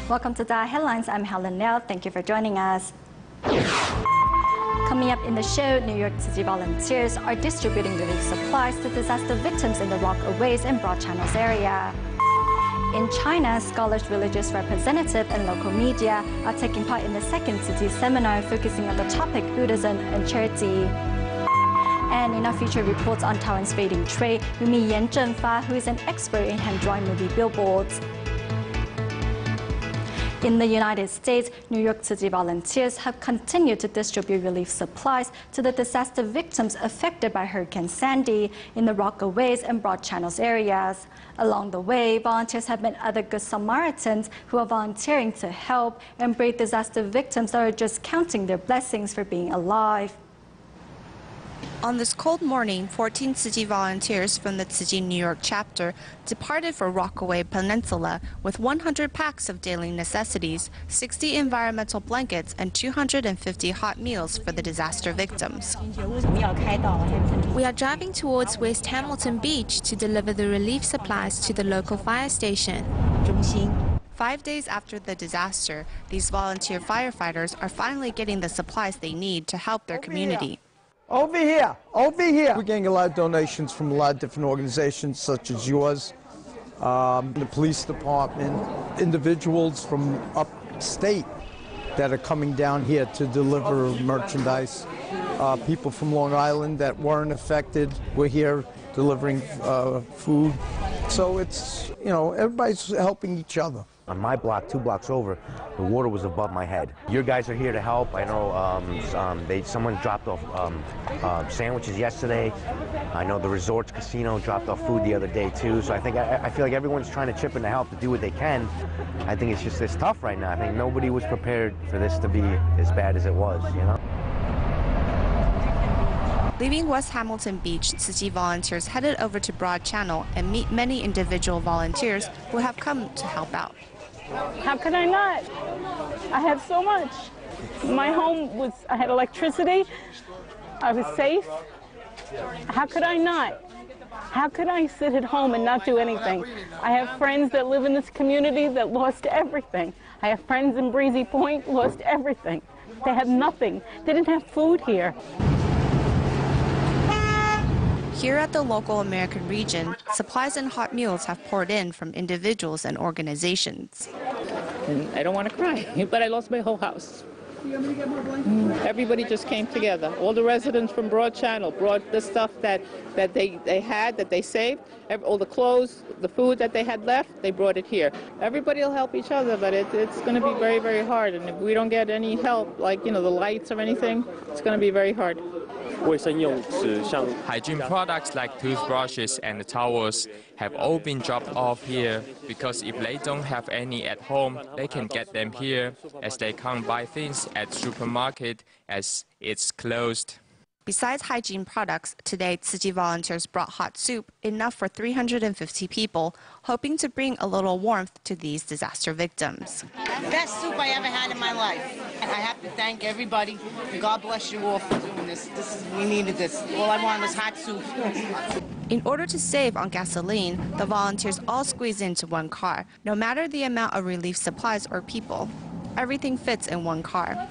Welcome to DaAi Headlines. I'm Helen Liao. Thank you for joining us. Coming up in the show, New York City volunteers are distributing relief supplies to disaster victims in the Rockaways and Broad Channels area. In China, scholars, religious representatives, and local media are taking part in the Second City seminar focusing on the topic Buddhism and charity. And in our feature reports on Taiwan's fading trade, we meet Yan Zhenfa, who is an expert in hand-drawn movie billboards. In the United States, New York City volunteers have continued to distribute relief supplies to the disaster victims affected by Hurricane Sandy in the Rockaways and Broad Channels areas. Along the way, volunteers have met other good Samaritans who are volunteering to help and brave disaster victims that are just counting their blessings for being alive. On this cold morning, 14 Tzu Chi volunteers from the Tzu Chi New York chapter departed for Rockaway Peninsula with 100 packs of daily necessities, 60 environmental blankets, and 250 hot meals for the disaster victims. We are driving towards West Hamilton Beach to deliver the relief supplies to the local fire station. 5 days after the disaster, these volunteer firefighters are finally getting the supplies they need to help their community. Over here, over here. We're getting a lot of donations from a lot of different organizations, such as yours, the police department, individuals from upstate that are coming down here to deliver merchandise. People from Long Island that weren't affected, we're here delivering food. So it's, you know, everybody's helping each other. On my block, 2 blocks over, the water was above my head. Your guys are here to help. I know someone dropped off sandwiches yesterday. I know the Resorts Casino dropped off food the other day too. So I feel like everyone's trying to chip in to help, to do what they can. I think it's tough right now. I think nobody was prepared for this to be as bad as it was, you know? Leaving West Hamilton Beach, Tzu Chi volunteers headed over to Broad Channel and meet many individual volunteers who have come to help out. How could I not? I had so much. My home I had electricity. I was safe. How could I not? How could I sit at home and not do anything? I have friends that live in this community that lost everything. I have friends in Breezy Point, lost everything. They had nothing. They didn't have food here. Here at the local American region, supplies and hot meals have poured in from individuals and organizations. I don't want to cry, but I lost my whole house. Everybody just came together. All the residents from Broad Channel brought the stuff that they saved, all the clothes, the food that they had left, they brought it here. Everybody will help each other, but it's going to be very, very hard. And if we don't get any help, like, you know, the lights or anything, it's going to be very hard. Hygiene products like toothbrushes and towels have all been dropped off here because if they don't have any at home, they can get them here as they can't buy things at supermarket as it's closed. Besides hygiene products, today Tzu Chi volunteers brought hot soup, enough for 350 people, hoping to bring a little warmth to these disaster victims. Best soup I ever had in my life. And I have to thank everybody. God bless you all for doing this. We needed this. All I wanted was hot soup. In order to save on gasoline, the volunteers all squeeze into one car, no matter the amount of relief supplies or people. Everything fits in one car.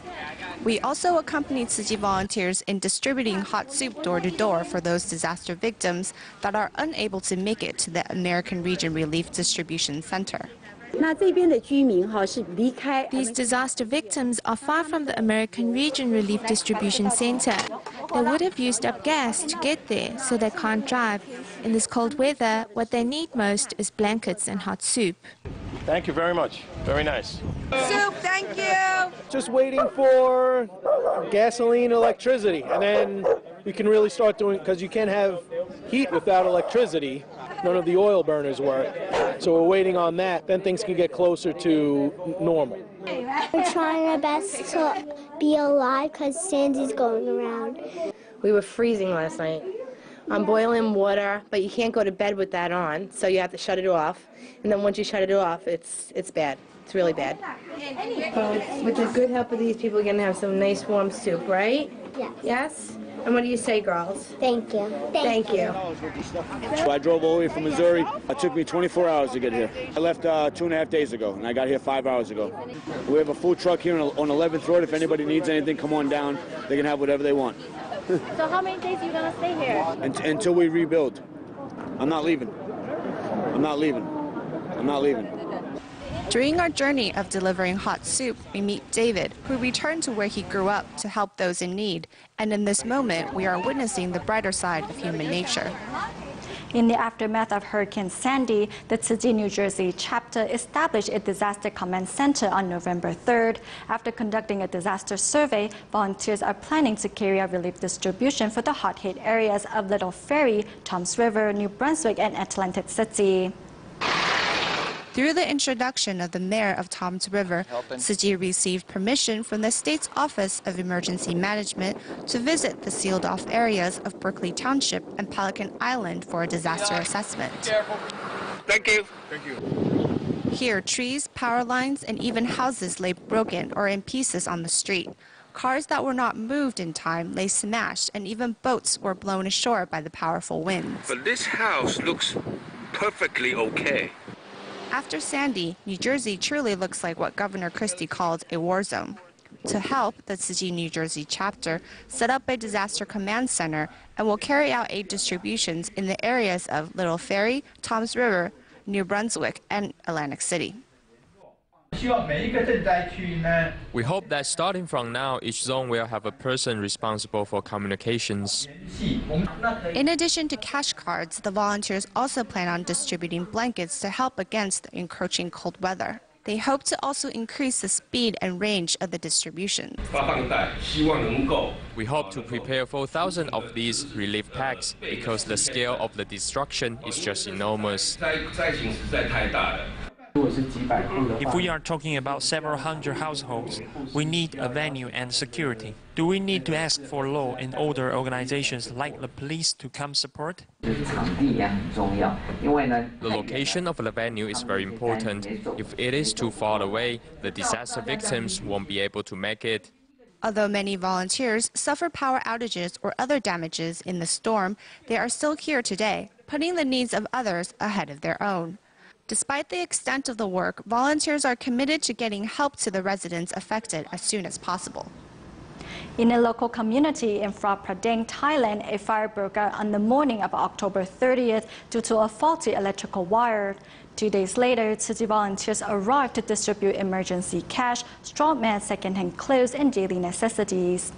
We also accompanied Tzu Chi volunteers in distributing hot soup door to door for those disaster victims that are unable to make it to the American Region Relief Distribution Center. These disaster victims are far from the American Region Relief Distribution Center. They would have used up gas to get there, so they can't drive. In this cold weather, what they need most is blankets and hot soup. Thank you very much. Very nice. Soup, thank you. Just waiting for gasoline, electricity, and then we can really start doing, because you can't have heat without electricity. None of the oil burners work. So we're waiting on that. Then things can get closer to normal. We're trying our best to be alive because Sandy's going around. We were freezing last night. I'm boiling water, but you can't go to bed with that on, so you have to shut it off. And then once you shut it off, it's bad. It's really bad. With the good help of these people, we're going to have some nice warm soup, right? Yes. Yes? And what do you say, girls? Thank you. Thank you. I drove all the way from Missouri. It took me 24 hours to get here. I left 2.5 days ago, and I got here 5 hours ago. We have a food truck here on 11th Road. If anybody needs anything, come on down. They can have whatever they want. So how many days are you going to stay here? Until we rebuild. I'm not leaving. I'm not leaving. I'm not leaving. During our journey of delivering hot soup, we meet David, who returned to where he grew up to help those in need. And in this moment, we are witnessing the brighter side of human nature. In the aftermath of Hurricane Sandy, the Tzu Chi, New Jersey chapter established a disaster command center on November 3rd. After conducting a disaster survey, volunteers are planning to carry out relief distribution for the hot-hit areas of Little Ferry, Toms River, New Brunswick, and Atlantic City. Through the introduction of the mayor of Toms River, Tzu Chi received permission from the state's Office of Emergency Management to visit the sealed-off areas of Berkeley Township and Pelican Island for a disaster assessment. Thank you. Thank you. Here, trees, power lines, and even houses lay broken or in pieces on the street. Cars that were not moved in time lay smashed, and even boats were blown ashore by the powerful winds. But this house looks perfectly okay. After Sandy, New Jersey truly looks like what Governor Christie called a war zone. To help, the Tzu Chi, New Jersey chapter set up a disaster command center and will carry out aid distributions in the areas of Little Ferry, Toms River, New Brunswick, and Atlantic City. We hope that starting from now, each zone will have a person responsible for communications. In addition to cash cards, the volunteers also plan on distributing blankets to help against the encroaching cold weather. They hope to also increase the speed and range of the distribution. We hope to prepare 4,000 of these relief packs because the scale of the destruction is just enormous. If we are talking about several hundred households, we need a venue and security. Do we need to ask for law and order organizations like the police to come support? The location of the venue is very important. If it is too far away, the disaster victims won't be able to make it. Although many volunteers suffer power outages or other damages in the storm, they are still here today, putting the needs of others ahead of their own. Despite the extent of the work, volunteers are committed to getting help to the residents affected as soon as possible. In a local community in Phra Pradeng, Thailand, a fire broke out on the morning of October 30th due to a faulty electrical wire. 2 days later, Tzu Chi volunteers arrived to distribute emergency cash, straw mats, second-hand clothes, and daily necessities.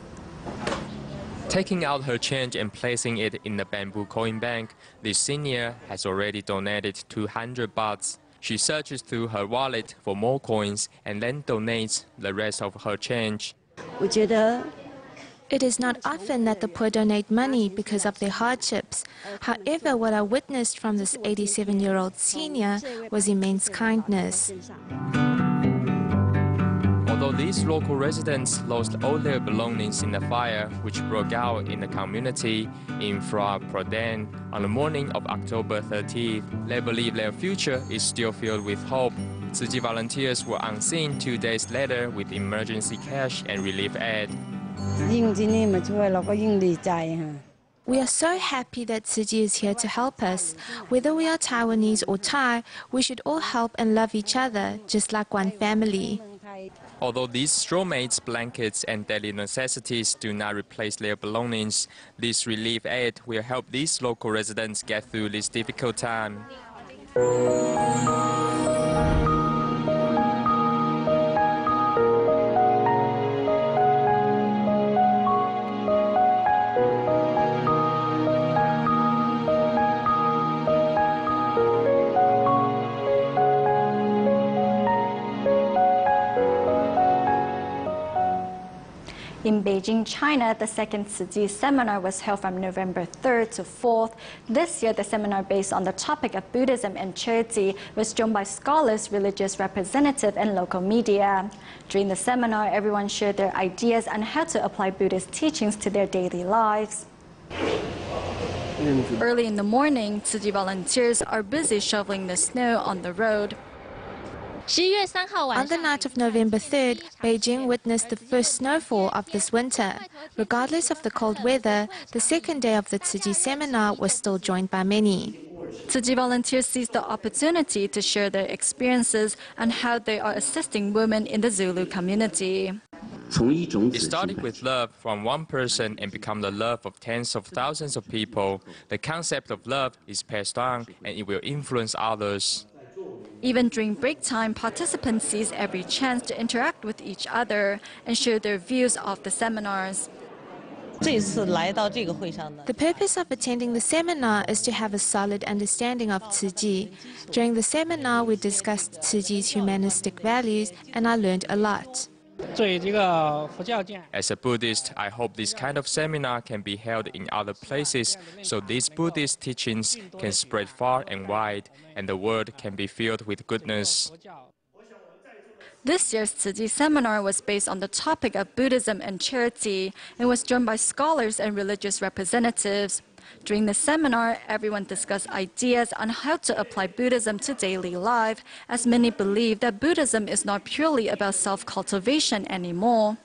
Taking out her change and placing it in the bamboo coin bank, this senior has already donated 200 bahts. She searches through her wallet for more coins and then donates the rest of her change. It is not often that the poor donate money because of their hardships. However, what I witnessed from this 87-year-old senior was immense kindness. Although these local residents lost all their belongings in the fire which broke out in the community in Phra Pradeng on the morning of October 30th, they believe their future is still filled with hope. Tzu Chi volunteers were on scene 2 days later with emergency cash and relief aid. We are so happy that Tzu Chi is here to help us. Whether we are Taiwanese or Thai, we should all help and love each other, just like one family. Although these straw mats, blankets, and daily necessities do not replace their belongings, this relief aid will help these local residents get through this difficult time. In Beijing, China, the second Tzu Chi seminar was held from November 3rd to 4th. This year, the seminar based on the topic of Buddhism and charity was joined by scholars, religious representatives, and local media. During the seminar, everyone shared their ideas on how to apply Buddhist teachings to their daily lives. Early in the morning, Tzu Chi volunteers are busy shoveling the snow on the road. On the night of November 3rd, Beijing witnessed the first snowfall of this winter. Regardless of the cold weather, the second day of the Tzu Chi seminar was still joined by many. Tzu Chi volunteers seized the opportunity to share their experiences and how they are assisting women in the Zulu community. It started with love from one person and become the love of tens of thousands of people. The concept of love is passed on and it will influence others. Even during break time, participants seize every chance to interact with each other and share their views of the seminars. The purpose of attending the seminar is to have a solid understanding of Tzu Chi. During the seminar, we discussed Tzu Chi's humanistic values and I learned a lot. As a Buddhist, I hope this kind of seminar can be held in other places so these Buddhist teachings can spread far and wide and the world can be filled with goodness. This year's Tzu Chi seminar was based on the topic of Buddhism and charity and was joined by scholars and religious representatives. During the seminar, everyone discussed ideas on how to apply Buddhism to daily life, as many believe that Buddhism is not purely about self-cultivation anymore.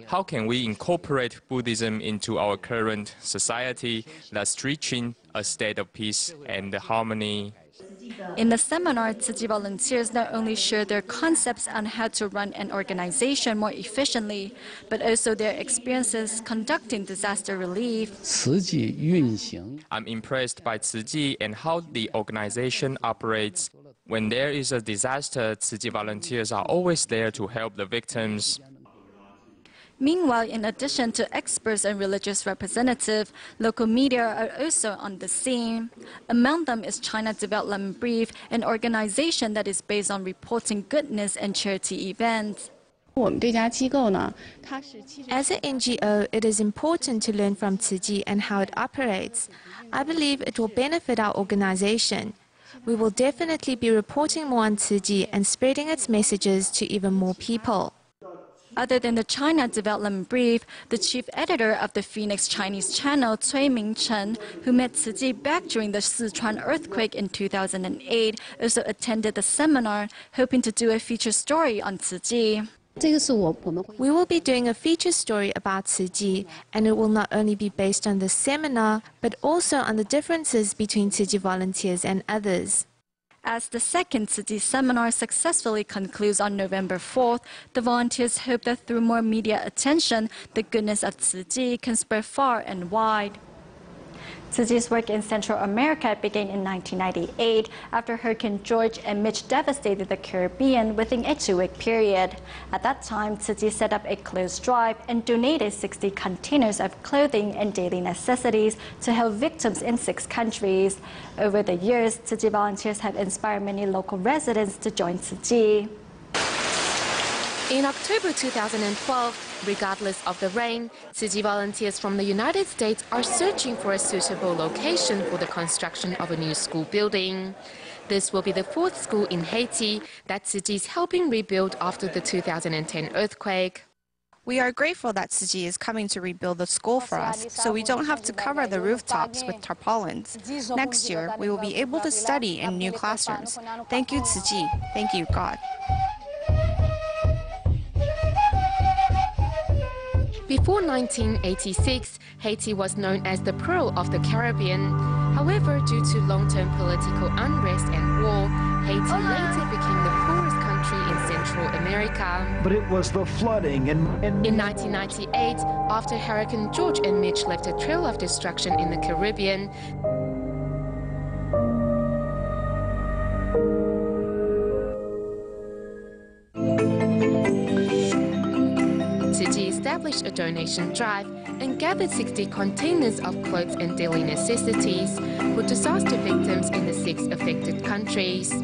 How can we incorporate Buddhism into our current society, thus reaching a state of peace and harmony? In the seminar, Tzu Chi volunteers not only share their concepts on how to run an organization more efficiently, but also their experiences conducting disaster relief. I'm impressed by Tzu Chi and how the organization operates. When there is a disaster, Tzu Chi volunteers are always there to help the victims. Meanwhile, in addition to experts and religious representatives, local media are also on the scene. Among them is China Development Brief, an organization that is based on reporting goodness and charity events. As an NGO, it is important to learn from Tzu Chi and how it operates. I believe it will benefit our organization. We will definitely be reporting more on Tzu Chi and spreading its messages to even more people. Other than the China Development Brief, the chief editor of the Phoenix Chinese channel, Cui Mingchen, who met Tzu Chi back during the Sichuan earthquake in 2008, also attended the seminar, hoping to do a feature story on Tzu Chi. We will be doing a feature story about Tzu Chi, and it will not only be based on the seminar, but also on the differences between Tzu Chi volunteers and others. As the second Tzu Chi seminar successfully concludes on November 4th, the volunteers hope that through more media attention, the goodness of Tzu Chi can spread far and wide. Tzu Chi's work in Central America began in 1998 after Hurricane George and Mitch devastated the Caribbean within a 2-week period. At that time, Tzu Chi set up a clothes drive and donated 60 containers of clothing and daily necessities to help victims in 6 countries. Over the years, Tzu Chi volunteers have inspired many local residents to join Tzu Chi. In October 2012, regardless of the rain, Tzu Chi volunteers from the United States are searching for a suitable location for the construction of a new school building. This will be the 4th school in Haiti that Tzu Chi is helping rebuild after the 2010 earthquake. We are grateful that Tzu Chi is coming to rebuild the school for us, so we don't have to cover the rooftops with tarpaulins. Next year, we will be able to study in new classrooms. Thank you, Tzu Chi. Thank you, God. Before 1986, Haiti was known as the Pearl of the Caribbean. However, due to long-term political unrest and war, Haiti later became the poorest country in Central America. But it was the flooding In 1998, after Hurricane George and Mitch left a trail of destruction in the Caribbean, Tzu Chi established a donation drive and gathered 60 containers of clothes and daily necessities for disaster victims in the 6 affected countries. In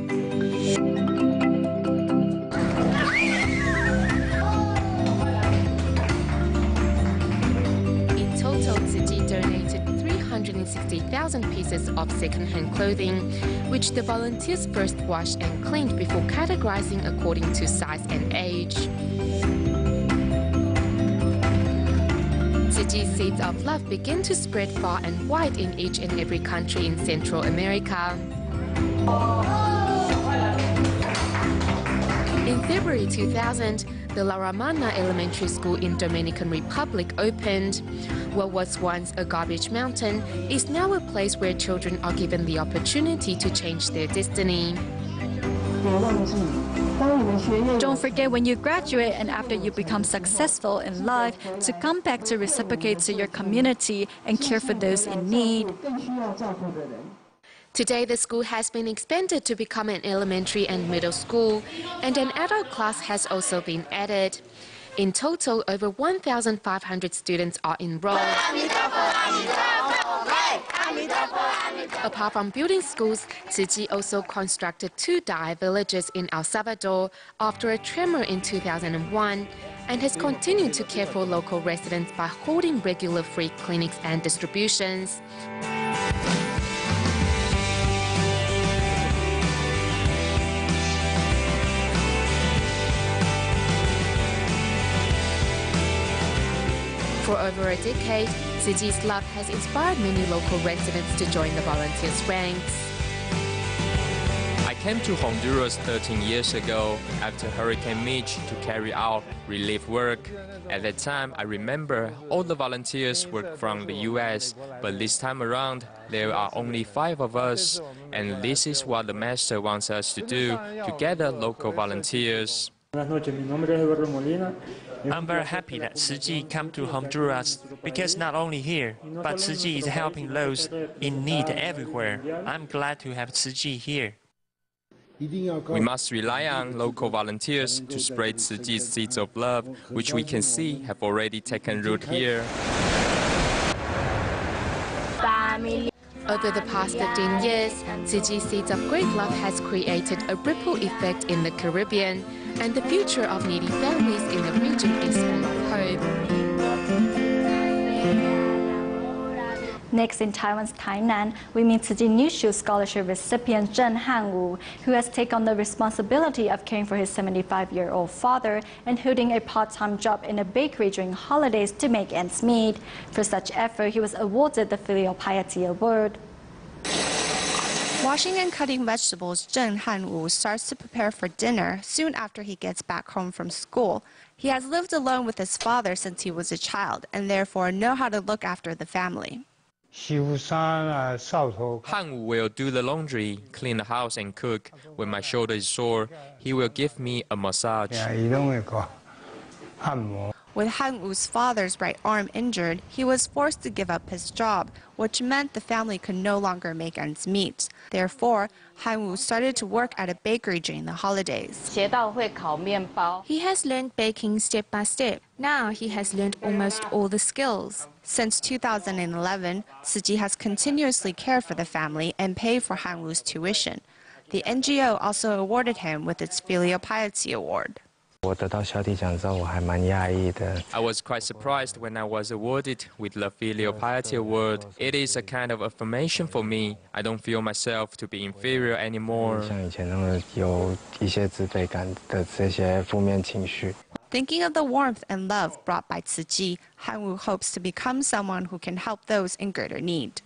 total, Tzu Chi donated 360,000 pieces of second-hand clothing, which the volunteers first washed and cleaned before categorizing according to size and age. Tzu Chi's seeds of love begin to spread far and wide in each and every country in Central America. February 2000, the La Romana Elementary School in Dominican Republic opened. What was once a garbage mountain is now a place where children are given the opportunity to change their destiny. Don't forget when you graduate and after you become successful in life to come back to reciprocate to your community and care for those in need. Today, the school has been expanded to become an elementary and middle school, and an adult class has also been added. In total, over 1,500 students are enrolled. Apart from building schools, Tzu Chi also constructed 2 DaAi villages in El Salvador after a tremor in 2001, and has continued to care for local residents by holding regular free clinics and distributions. For over a decade, Tzu Chi's love has inspired many local residents to join the volunteers' ranks. I came to Honduras 13 years ago after Hurricane Mitch to carry out relief work. At that time, I remember all the volunteers were from the US, but this time around, there are only 5 of us, and this is what the Master wants us to do, to gather local volunteers. I'm very happy that Tzu Chi come to Honduras because not only here, but Tzu Chi is helping those in need everywhere. I'm glad to have Tzu Chi here. We must rely on local volunteers to spread Tzu Chi's seeds of love, which we can see have already taken root here. Over the past 15 years, Tzu Chi's Seeds of Great Love has created a ripple effect in the Caribbean, and the future of needy families in the region is full of hope. Next, in Taiwan's Tainan, we meet Tzu Chi New Shoe Scholarship recipient Zheng Hanwu, who has taken on the responsibility of caring for his 75-year-old father and holding a part-time job in a bakery during holidays to make ends meet. For such effort, he was awarded the Filial Piety Award. Washing and cutting vegetables, Zheng Hanwu starts to prepare for dinner soon after he gets back home from school. He has lived alone with his father since he was a child and therefore knows how to look after the family. Hanwu will do the laundry, clean the house and cook. When my shoulder is sore, he will give me a massage. With Hanwu's father's right arm injured, he was forced to give up his job, which meant the family could no longer make ends meet. Therefore, Hanwu started to work at a bakery during the holidays. He has learned baking step by step. Now he has learned almost all the skills. Since 2011, Tzu Chi has continuously cared for the family and paid for Hanwu's tuition. The NGO also awarded him with its Filial Piety Award. I was quite surprised when I was awarded with the Filial Piety Award. It is a kind of affirmation for me. I don't feel myself to be inferior anymore. Thinking of the warmth and love brought by Tzu Chi, Hanwu hopes to become someone who can help those in greater need.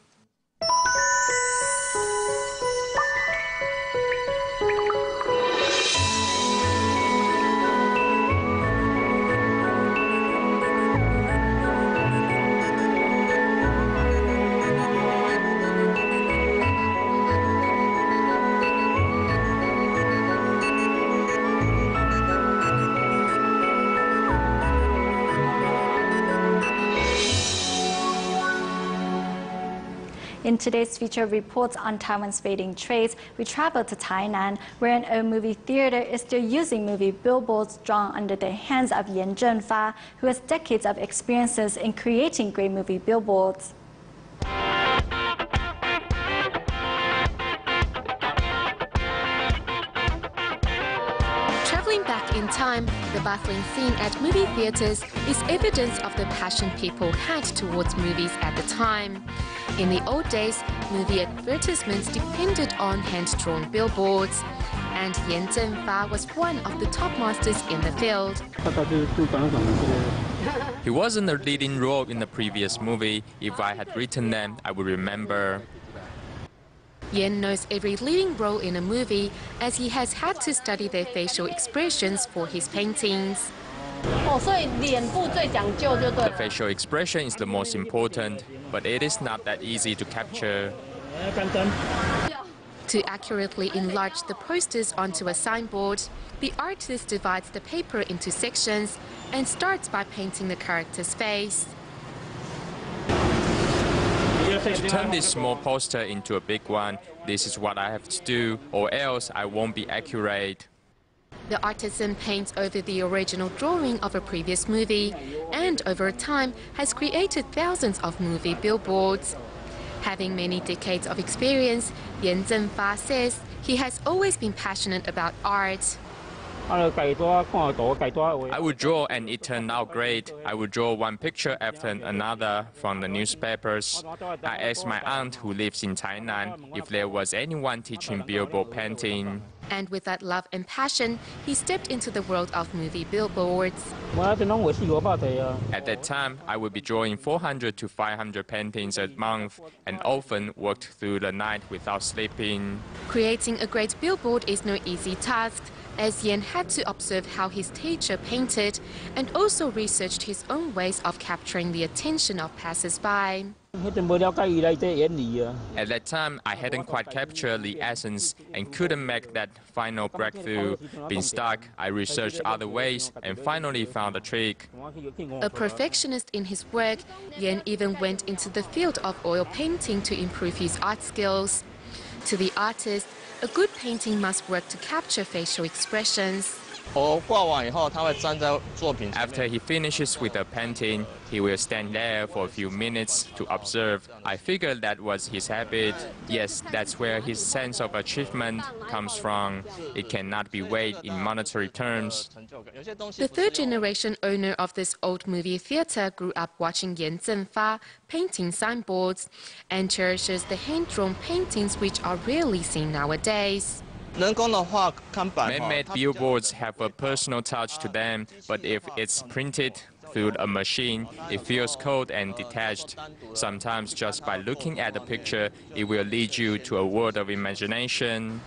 In today's feature reports on Taiwan's fading trades, we travel to Tainan, where an old movie theater is still using movie billboards drawn under the hands of Yan Zhenfa, who has decades of experiences in creating great movie billboards. Traveling back in time, the bustling scene at movie theaters is evidence of the passion people had towards movies at the time. In the old days, movie advertisements depended on hand-drawn billboards, and Yan Zhenfa was one of the top masters in the field. He wasn't a leading role in the previous movie. If I had written them, I would remember. Yan knows every leading role in a movie as he has had to study their facial expressions for his paintings. The facial expression is the most important, but it is not that easy to capture. To accurately enlarge the posters onto a signboard, the artist divides the paper into sections and starts by painting the character's face. To turn this small poster into a big one, this is what I have to do, or else I won't be accurate. The artisan paints over the original drawing of a previous movie and over time has created thousands of movie billboards. Having many decades of experience, Yan Zhenfa says he has always been passionate about art. I would draw and it turned out great. I would draw one picture after another from the newspapers. I asked my aunt who lives in Tainan if there was anyone teaching billboard painting. And with that love and passion, he stepped into the world of movie billboards. At that time, I would be drawing 400 to 500 paintings a month and often worked through the night without sleeping. Creating a great billboard is no easy task, as Yan had to observe how his teacher painted and also researched his own ways of capturing the attention of passers-by. At that time, I hadn't quite captured the essence and couldn't make that final breakthrough. Being stuck, I researched other ways and finally found a trick. A perfectionist in his work, Yan even went into the field of oil painting to improve his art skills. To the artist, a good painting must work to capture facial expressions. After he finishes with a painting, he will stand there for a few minutes to observe. I figured that was his habit. Yes, that's where his sense of achievement comes from. It cannot be weighed in monetary terms. The third-generation owner of this old movie theater grew up watching Yan Zhenfa painting signboards and cherishes the hand-drawn paintings which are rarely seen nowadays. Man-made billboards have a personal touch to them, but if it's printed through a machine, it feels cold and detached. Sometimes just by looking at the picture, it will lead you to a world of imagination.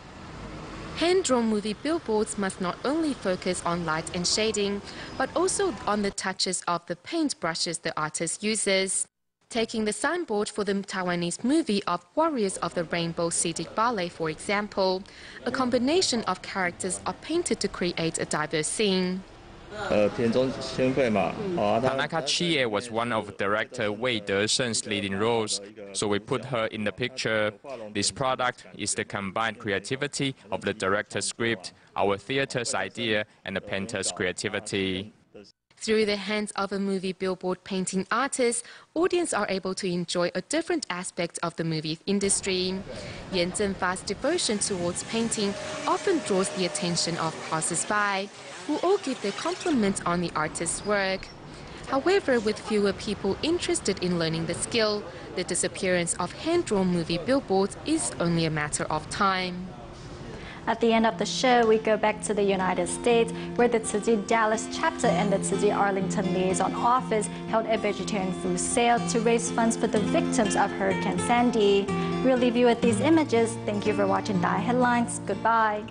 Hand-drawn movie billboards must not only focus on light and shading, but also on the touches of the paint brushes the artist uses. Taking the signboard for the Taiwanese movie of Warriors of the Rainbow Scenic Ballet, for example, a combination of characters are painted to create a diverse scene. Tanaka Chie was one of director Wei Desheng's leading roles, so we put her in the picture. This product is the combined creativity of the director's script, our theater's idea, and the painter's creativity. Through the hands of a movie billboard painting artist, audiences are able to enjoy a different aspect of the movie industry. Yan Zhenfa's devotion towards painting often draws the attention of passers-by, who all give their compliments on the artist's work. However, with fewer people interested in learning the skill, the disappearance of hand-drawn movie billboards is only a matter of time. At the end of the show, we go back to the United States, where the Tzu Chi Dallas chapter and the Tzu Chi Arlington liaison office held a vegetarian food sale to raise funds for the victims of Hurricane Sandy. We'll leave you with these images. Thank you for watching DaAi Headlines. Goodbye.